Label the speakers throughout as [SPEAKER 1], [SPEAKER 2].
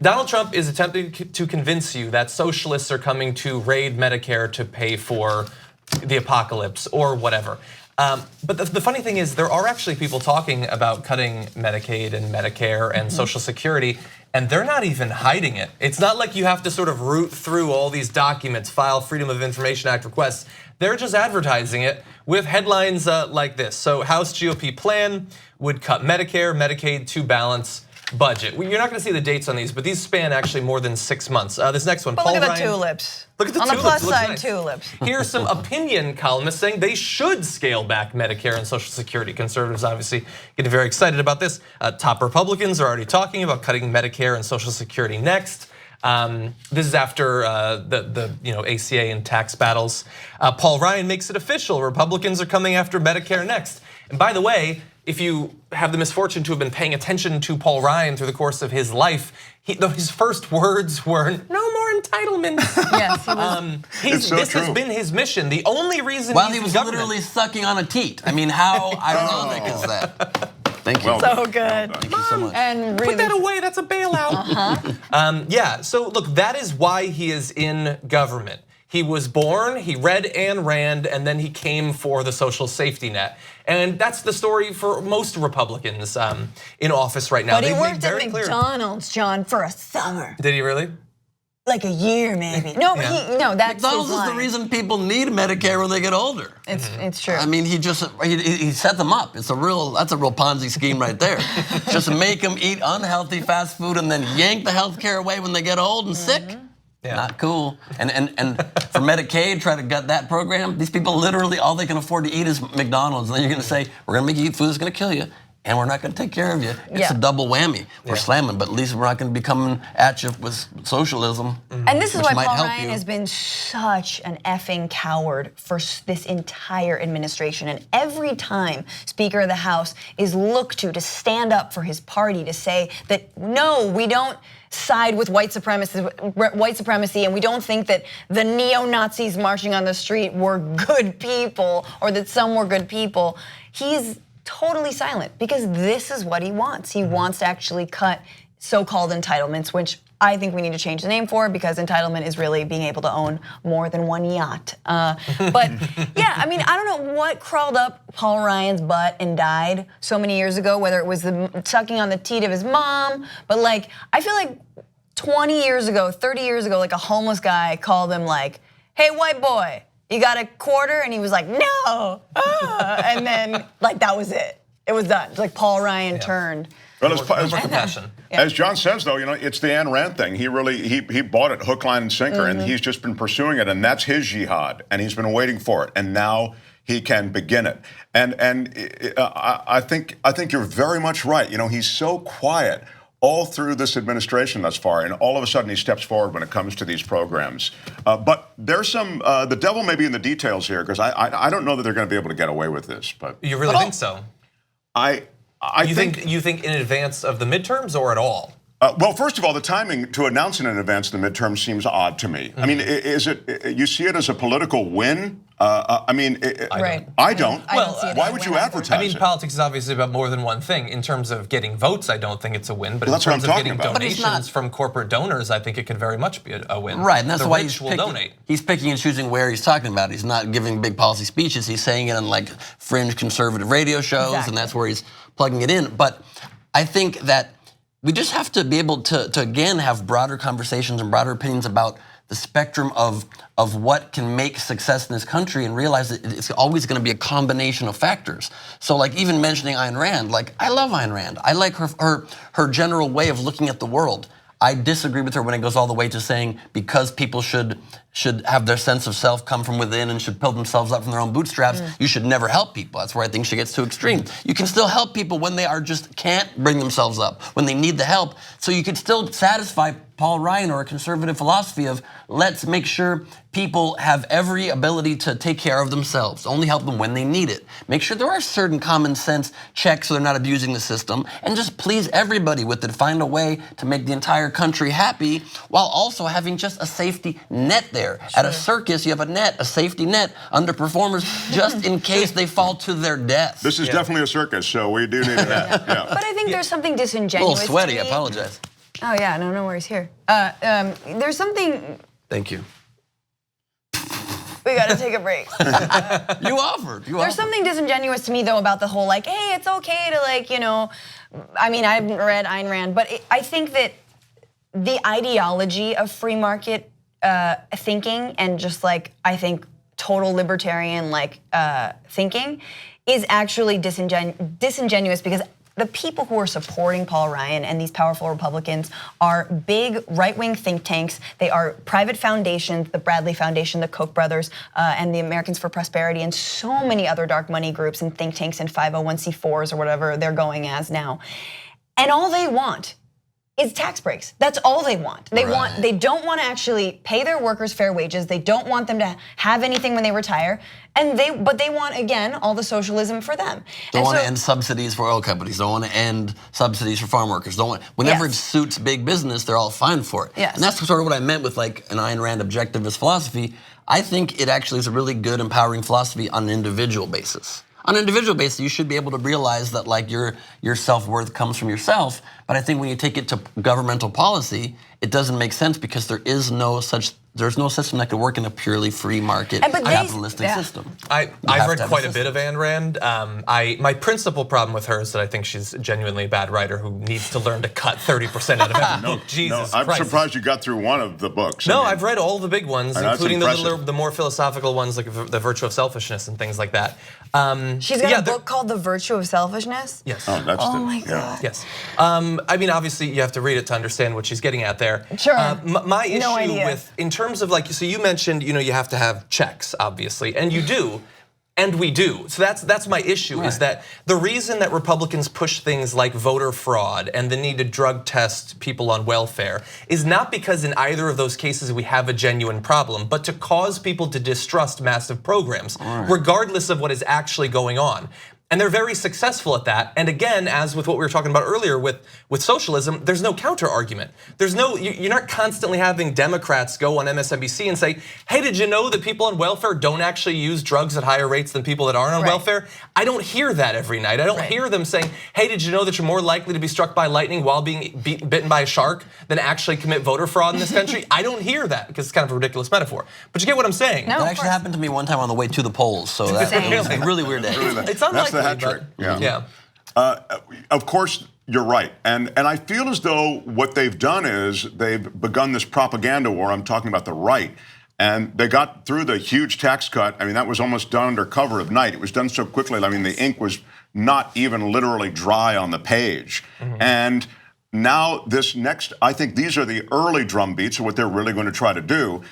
[SPEAKER 1] Donald Trump is attempting to convince you that socialists are coming to raid Medicare to pay for the apocalypse or whatever. But the funny thing is there are actually people talking about cutting Medicaid and Medicare and Social Security, and they're not even hiding it. It's not like you have to sort of root through all these documents, file Freedom of Information Act requests. They're just advertising it with headlines like this. So House GOP plan would cut Medicare, Medicaid to balance budget. You're not going to see the dates on these, but these span actually more than 6 months. This next one,
[SPEAKER 2] but
[SPEAKER 1] Paul
[SPEAKER 2] look at
[SPEAKER 1] Ryan,
[SPEAKER 2] the tulips.
[SPEAKER 1] Look at the
[SPEAKER 2] on
[SPEAKER 1] tulips.
[SPEAKER 2] On the plus side,
[SPEAKER 1] nice.
[SPEAKER 2] tulips.
[SPEAKER 1] Here's some opinion columnists saying they should scale back Medicare and Social Security. Conservatives obviously getting very excited about this. Top Republicans are already talking about cutting Medicare and Social Security next. This is after the ACA and tax battles. Paul Ryan makes it official. Republicans are coming after Medicare next. And by the way, if you have the misfortune to have been paying attention to Paul Ryan through the course of his life, his first words were "no more entitlements."
[SPEAKER 2] Yes,
[SPEAKER 1] this has been his mission. The only reason
[SPEAKER 3] he was literally sucking on a teat. I mean, how ironic is that? Thank you.
[SPEAKER 2] So good.
[SPEAKER 3] Thank you so much.
[SPEAKER 2] And really,
[SPEAKER 1] put that away. That's a bailout. Yeah. So look, that is why he is in government. He was born, he read Ayn Rand, and then he came for the social safety net. And that's the story for most Republicans in office right now.
[SPEAKER 2] But he worked at McDonald's, John, for a summer.
[SPEAKER 1] Did he really?
[SPEAKER 2] Like a year, maybe. No, but that's
[SPEAKER 3] McDonald's is the reason people need Medicare when they get older.
[SPEAKER 2] It's true.
[SPEAKER 3] I mean, he set them up. That's a real Ponzi scheme right there. Just make them eat unhealthy fast food and then yank the health care away when they get old and sick. Yeah. Not cool. And for Medicaid, try to gut that program. These people literally all they can afford to eat is McDonald's. And then you're going to say, we're going to make you eat food that's going to kill you, and we're not going to take care of you. It's a double whammy. We're slamming, but at least we're not going to be coming at you with socialism.
[SPEAKER 2] And this is why Paul Ryan has been such an effing coward for this entire administration. And every time Speaker of the House is looked to stand up for his party to say that, no, we don't side with white supremacy, and we don't think that the neo-Nazis marching on the street were good people or that some were good people. He's totally silent because this is what he wants. He wants to actually cut so-called entitlements, which I think we need to change the name for, because entitlement is really being able to own more than one yacht. But yeah, I mean, I don't know what crawled up Paul Ryan's butt and died so many years ago, whether it was the sucking on the teat of his mom, but like, I feel like 20 years ago, 30 years ago, like a homeless guy called him like, "Hey, white boy, you got a quarter?" And he was like, "No." And then like that was it. It was done. It's like Paul Ryan turned.
[SPEAKER 4] Well, as John says, though, it's the Ayn Rand thing. He bought it hook, line, and sinker, and he's just been pursuing it, and that's his jihad, and he's been waiting for it, and now he can begin it. And I think you're very much right. He's so quiet all through this administration thus far, and all of a sudden he steps forward when it comes to these programs. But there's some the devil may be in the details here, because I don't know that they're going to be able to get away with this. But
[SPEAKER 1] you really think so? You think in advance of the midterms or at all?
[SPEAKER 4] Well, first of all, the timing to announce it in advance of the midterms seems odd to me. I mean, is it? You see it as a political win? I mean, I don't.
[SPEAKER 1] Well,
[SPEAKER 4] why would you advertise it?
[SPEAKER 1] I mean, politics is obviously about more than one thing. In terms of getting votes, I don't think it's a win. But in terms of getting donations from corporate donors, I think it could very much be a win.
[SPEAKER 3] Right, and that's why he's picking and choosing where he's talking about. He's not giving big policy speeches. He's saying it on like fringe conservative radio shows, and that's where he's plugging it in. But I think that we just have to be able to again have broader conversations and broader opinions about the spectrum of what can make success in this country, and realize that it's always going to be a combination of factors. So like even mentioning Ayn Rand, like I love Ayn Rand. I like her general way of looking at the world. I disagree with her when it goes all the way to saying because people should have their sense of self come from within and should build themselves up from their own bootstraps, you should never help people. That's where I think she gets too extreme. You can still help people when they can't bring themselves up, when they need the help. So you could still satisfy Paul Ryan or a conservative philosophy of let's make sure people have every ability to take care of themselves. Only help them when they need it. Make sure there are certain common sense checks so they're not abusing the system, and just please everybody with it. Find a way to make the entire country happy while also having just a safety net there. At a circus, you have a net, a safety net, underperformers, just in case they fall to their death.
[SPEAKER 4] This is definitely a circus, so we do need that.
[SPEAKER 2] But I think there's something disingenuous.
[SPEAKER 3] A little sweaty, I apologize.
[SPEAKER 2] Oh yeah, no worries here. There's something.
[SPEAKER 3] Thank you.
[SPEAKER 2] We gotta take a break.
[SPEAKER 3] You offered.
[SPEAKER 2] There's something disingenuous to me though about the whole like, hey, it's okay to like, I mean, I haven't read Ayn Rand, but I think that the ideology of free market thinking and just like, I think total libertarian like thinking is actually disingenuous because the people who are supporting Paul Ryan and these powerful Republicans are big right-wing think tanks. They are private foundations, the Bradley Foundation, the Koch brothers, and the Americans for Prosperity, and so many other dark money groups and think tanks and 501c4s or whatever they're going as now. And all they want is tax breaks. That's all they want. They don't want to actually pay their workers fair wages. They don't want them to have anything when they retire. But they want, again, all the socialism for them.
[SPEAKER 3] Don't want to end subsidies for oil companies. Don't want to end subsidies for farm workers. Whenever it suits big business, they're all fine for it.
[SPEAKER 2] Yes.
[SPEAKER 3] And that's sort of what I meant with like an Ayn Rand objectivist philosophy. I think it actually is a really good, empowering philosophy on an individual basis. On an individual basis, you should be able to realize that like your self-worth comes from yourself. But I think when you take it to governmental policy, it doesn't make sense because there's no system that could work in a purely free market capitalistic system.
[SPEAKER 1] I've read quite a bit of Ayn Rand. My principal problem with her is that I think she's genuinely a bad writer who needs to learn to cut 30% out of every book. Jesus
[SPEAKER 4] I'm
[SPEAKER 1] Christ.
[SPEAKER 4] surprised you got through one of the books.
[SPEAKER 1] No, I've read all the big ones, including
[SPEAKER 4] the
[SPEAKER 1] more philosophical ones like The Virtue of Selfishness and things like that.
[SPEAKER 2] She's got a book called The Virtue of Selfishness?
[SPEAKER 1] Yes.
[SPEAKER 2] Oh my God.
[SPEAKER 1] Yes. I mean, obviously, you have to read it to understand what she's getting at there.
[SPEAKER 2] Sure.
[SPEAKER 1] My issue in terms of like, so you mentioned, you have to have checks, obviously, and you do. And we do. So that's my issue, is that the reason that Republicans push things like voter fraud and the need to drug test people on welfare is not because in either of those cases we have a genuine problem, but to cause people to distrust massive programs, regardless of what is actually going on. And they're very successful at that. And again, as with what we were talking about earlier with socialism, there's no counter argument. You're not constantly having Democrats go on MSNBC and say, hey, did you know that people on welfare don't actually use drugs at higher rates than people that aren't on welfare? I don't hear that every night. I don't hear them saying, hey, did you know that you're more likely to be struck by lightning while being bitten by a shark than actually commit voter fraud in this country? I don't hear that because it's kind of a ridiculous metaphor. But you get what I'm saying.
[SPEAKER 2] No,
[SPEAKER 3] that actually happened to me one time on the way to the polls. So that was a really weird day.
[SPEAKER 1] It's unlikely.
[SPEAKER 4] Hat trick.
[SPEAKER 1] Yeah.
[SPEAKER 4] Of course, you're right. And I feel as though what they've done is they've begun this propaganda war. I'm talking about the right. And they got through the huge tax cut. I mean, that was almost done under cover of night. It was done so quickly. I mean, the ink was not even literally dry on the page. And now this next, I think these are the early drum beats of what they're really going to try to do.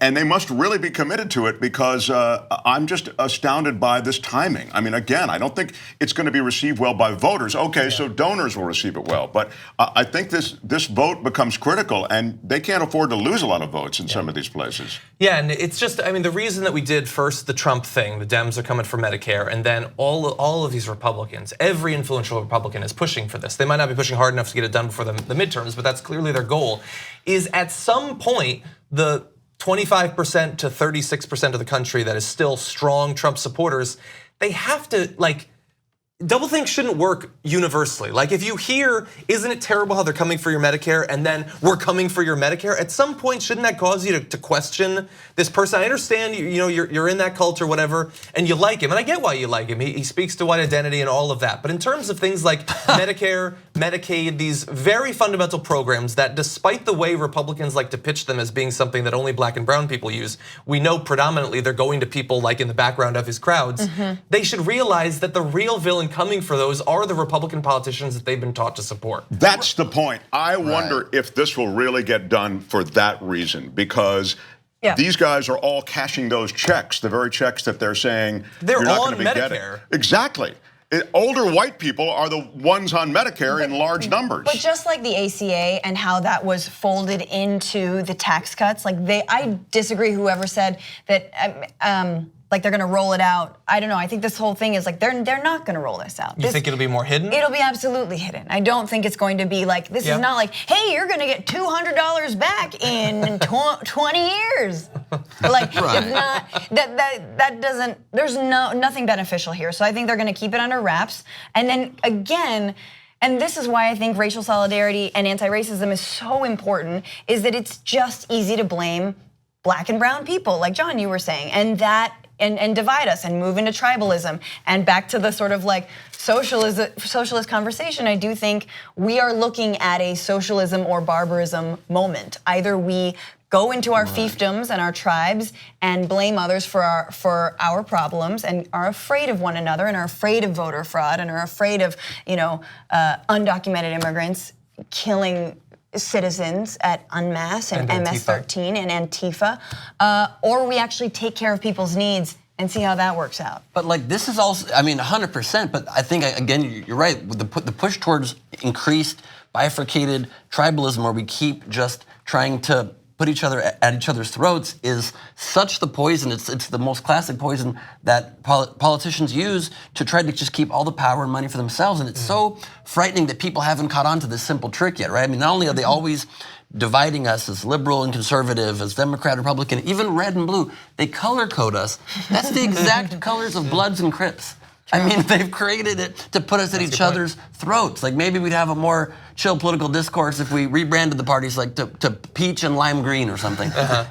[SPEAKER 4] And they must really be committed to it because I'm just astounded by this timing. I mean, again, I don't think it's going to be received well by voters. Okay, so donors will receive it well. But I think this vote becomes critical, and they can't afford to lose a lot of votes in some of these places.
[SPEAKER 1] Yeah, and it's just, I mean, the reason that we did first the Trump thing, the Dems are coming for Medicare, and then all of these Republicans, every influential Republican is pushing for this. They might not be pushing hard enough to get it done before the midterms, but that's clearly their goal, is at some point, the 25% to 36% of the country that is still strong Trump supporters, they have to, like, doublethink shouldn't work universally. Like if you hear, isn't it terrible how they're coming for your Medicare and then we're coming for your Medicare? At some point, shouldn't that cause you to question this person? I understand you're in that cult or whatever and you like him, and I get why you like him. He speaks to white identity and all of that. But in terms of things like Medicare, Medicaid, these very fundamental programs that despite the way Republicans like to pitch them as being something that only black and brown people use, we know predominantly they're going to people like in the background of his crowds. They should realize that the real villain coming for those are the Republican politicians that they've been taught to support.
[SPEAKER 4] That's the point. I wonder if this will really get done for that reason, because these guys are all cashing those checks, the very checks that they're saying
[SPEAKER 1] they're
[SPEAKER 4] you're not
[SPEAKER 1] on
[SPEAKER 4] going to be
[SPEAKER 1] Medicare.
[SPEAKER 4] getting. Exactly. Older white people are the ones on Medicare in large numbers.
[SPEAKER 2] But just like the ACA and how that was folded into the tax cuts, like I disagree whoever said that like they're gonna roll it out. I don't know, I think this whole thing is like they're not gonna roll this out.
[SPEAKER 1] You think it'll be more hidden?
[SPEAKER 2] It'll be absolutely hidden. I don't think it's going to be like, this is not like, hey, you're gonna get $200 back in 20 years. Like it's not, that doesn't, there's nothing beneficial here. So I think they're gonna keep it under wraps. And then again, And this is why I think racial solidarity and anti-racism is so important, is that it's just easy to blame black and brown people, like John, you were saying, and divide us and move into tribalism. And back to the sort of like socialist conversation, I do think we are looking at a socialism or barbarism moment. Either we go into our fiefdoms and our tribes and blame others for our problems and are afraid of one another and are afraid of voter fraud and are afraid of undocumented immigrants killing citizens en masse and MS-13 and Antifa, or we actually take care of people's needs and see how that works out.
[SPEAKER 3] But like this is also, I mean, 100%. But I think again, you're right. The push towards increased bifurcated tribalism, where we keep just trying to put each other at each other's throats, is such the poison. It's the most classic poison that politicians use to try to just keep all the power and money for themselves. And it's so frightening that people haven't caught on to this simple trick yet, right? I mean, not only are they always dividing us as liberal and conservative, as Democrat, Republican, even red and blue, they color code us. That's the exact colors of Bloods and Crips. I mean, they've created it to put us at each other's throats. Like maybe we'd have a more chill political discourse if we rebranded the parties like to peach and lime green or something.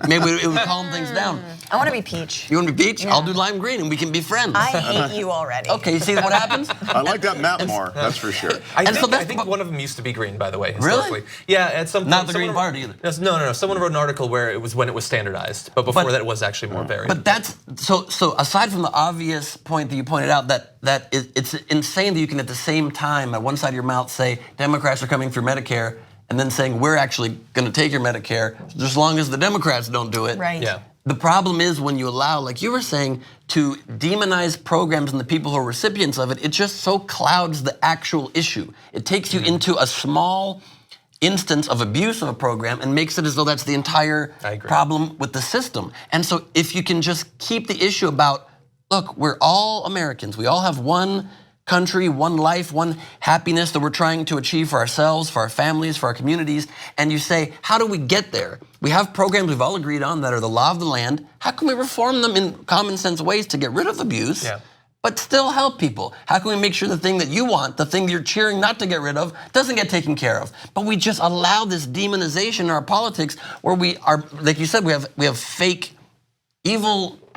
[SPEAKER 3] Maybe it would calm things down.
[SPEAKER 2] I want to be peach.
[SPEAKER 3] You want to be peach? Yeah. I'll do lime green and we can be friends.
[SPEAKER 2] I hate you already.
[SPEAKER 3] Okay, you see what happens?
[SPEAKER 4] I like that map more, that's for sure.
[SPEAKER 1] I think one of them used to be green, by the way, historically.
[SPEAKER 3] Really?
[SPEAKER 1] Yeah, at some point.
[SPEAKER 3] Not the Green Party either.
[SPEAKER 1] No. Someone wrote an article where it was when it was standardized, but before that it was actually more varied.
[SPEAKER 3] But that's, so aside from the obvious point that you pointed out, that it's insane that you can at the same time, at one side of your mouth, say Democrats are coming through Medicare, and then saying we're actually going to take your Medicare, just as long as the Democrats don't do it.
[SPEAKER 2] Right.
[SPEAKER 1] Yeah.
[SPEAKER 3] The problem is when you allow, like you were saying, to demonize programs and the people who are recipients of it, it just so clouds the actual issue. It takes you into a small instance of abuse of a program and makes it as though that's the entire problem with the system. And so if you can just keep the issue about, look, we're all Americans. We all have one country, one life, one happiness that we're trying to achieve for ourselves, for our families, for our communities. And you say, how do we get there? We have programs we've all agreed on that are the law of the land. How can we reform them in common sense ways to get rid of abuse, but still help people? How can we make sure the thing that you want, the thing you're cheering not to get rid of, doesn't get taken care of? But we just allow this demonization in our politics where we are, like you said, we have fake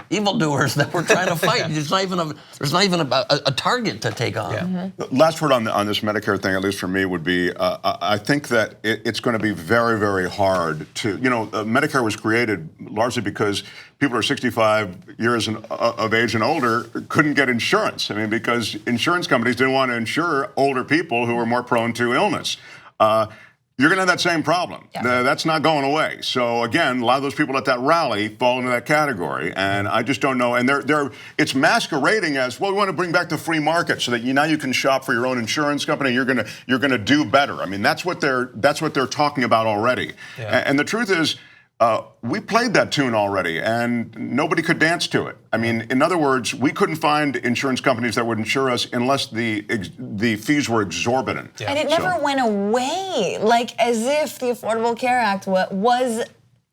[SPEAKER 3] evildoers that we're trying to fight. There's not even a target to take on.
[SPEAKER 4] Last word on this Medicare thing, at least for me, would be I think that it's going to be very, very hard to, Medicare was created largely because people who are 65 years of age and older couldn't get insurance. I mean, because insurance companies didn't want to insure older people who were more prone to illness. You're going to have that same problem. That's not going away. So again, a lot of those people at that rally fall into that category, and I just don't know. And it's masquerading as, well, we want to bring back the free market so that now you can shop for your own insurance company. You're going to do better. I mean, that's what they're talking about already. And the truth is, we played that tune already, and nobody could dance to it. I mean, in other words, we couldn't find insurance companies that would insure us unless the fees were exorbitant.
[SPEAKER 2] And it never went away, like as if the Affordable Care Act was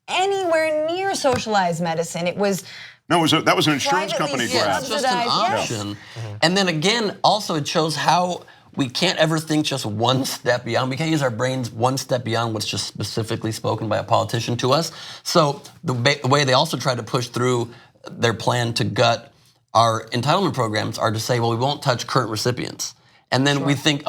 [SPEAKER 2] anywhere near socialized medicine. It was.
[SPEAKER 4] No, that was an insurance company grab.
[SPEAKER 3] It's just an option. And then again, also it shows how we can't ever think just one step beyond. We can't use our brains one step beyond what's just specifically spoken by a politician to us. So the way they also try to push through their plan to gut our entitlement programs are to say, well, we won't touch current recipients. And then we think,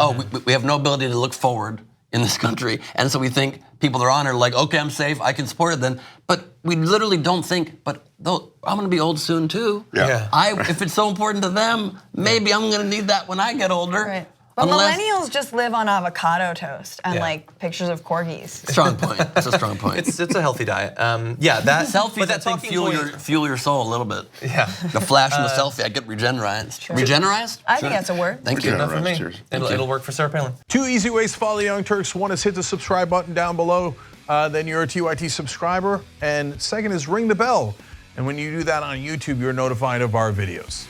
[SPEAKER 3] we have no ability to look forward in this country. And so we think people that are on are like, okay, I'm safe, I can support it then. But we literally don't think, but I'm gonna be old soon too. If it's so important to them, maybe I'm gonna need that when I get older.
[SPEAKER 2] Right. But millennials just live on avocado toast and like pictures of corgis.
[SPEAKER 3] Strong point. That's a strong point.
[SPEAKER 1] It's a healthy diet. That
[SPEAKER 3] selfies,
[SPEAKER 1] but
[SPEAKER 3] that thing fuel your soul a little bit.
[SPEAKER 1] Yeah.
[SPEAKER 3] The flash and the selfie, I get regenerized. Regenerized?
[SPEAKER 2] I think that's a word.
[SPEAKER 3] Thank you.
[SPEAKER 1] Enough for me. It'll work for Sarah Palin.
[SPEAKER 5] 2 easy ways to follow the Young Turks. One is hit the subscribe button down below. Then you're a TYT subscriber. And second is ring the bell. And when you do that on YouTube, you're notified of our videos.